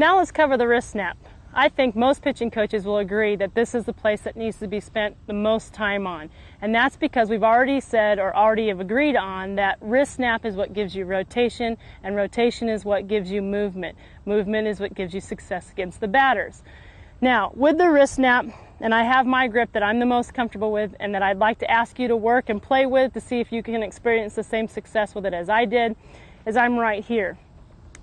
Now let's cover the wrist snap. I think most pitching coaches will agree that this is the place that needs to be spent the most time on. And that's because we've already said or already have agreed on that wrist snap is what gives you rotation, and rotation is what gives you movement. Movement is what gives you success against the batters. Now, with the wrist snap, and I have my grip that I'm the most comfortable with and that I'd like to ask you to work and play with to see if you can experience the same success with it as I did, is I'm right here.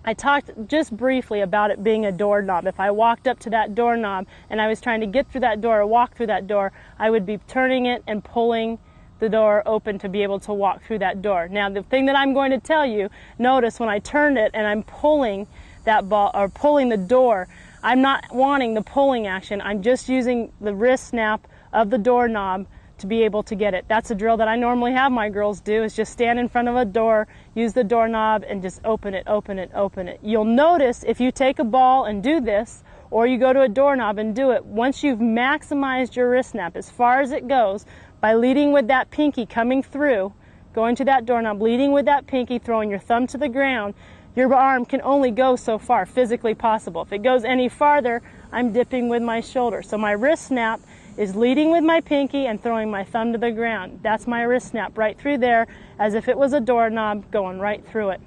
I talked just briefly about it being a doorknob. If I walked up to that doorknob and I was trying to get through that door or walk through that door, I would be turning it and pulling the door open to be able to walk through that door. Now, the thing that I'm going to tell you, notice when I turned it and I'm pulling that ball or pulling the door, I'm not wanting the pulling action. I'm just using the wrist snap of the doorknob to be able to get it. That's a drill that I normally have my girls do, is just stand in front of a door, use the doorknob, and just open it, open it, open it. You'll notice if you take a ball and do this, or you go to a doorknob and do it, once you've maximized your wrist snap as far as it goes, by leading with that pinky coming through, going to that doorknob, leading with that pinky, throwing your thumb to the ground, your arm can only go so far, physically possible. If it goes any farther, I'm dipping with my shoulder. So my wrist snap is leading with my pinky and throwing my thumb to the ground. That's my wrist snap right through there, as if it was a doorknob going right through it.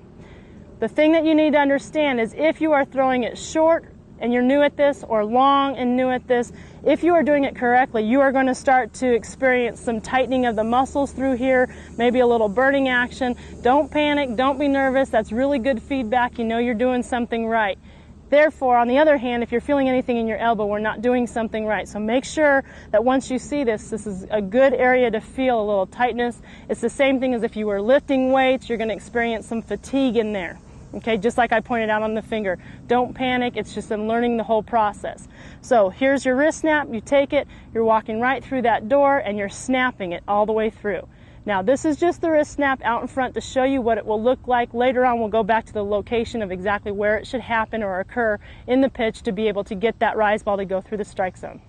The thing that you need to understand is if you are throwing it short and you're new at this, or long and new at this, if you are doing it correctly, you are going to start to experience some tightening of the muscles through here, maybe a little burning action. Don't panic, don't be nervous. That's really good feedback. You know you're doing something right. Therefore, on the other hand, if you're feeling anything in your elbow, we're not doing something right. So make sure that once you see this, this is a good area to feel a little tightness. It's the same thing as if you were lifting weights, you're going to experience some fatigue in there. Okay, just like I pointed out on the finger. Don't panic, it's just in learning the whole process. So here's your wrist snap, you take it, you're walking right through that door, and you're snapping it all the way through. Now this is just the wrist snap out in front to show you what it will look like. Later on we'll go back to the location of exactly where it should happen or occur in the pitch to be able to get that rise ball to go through the strike zone.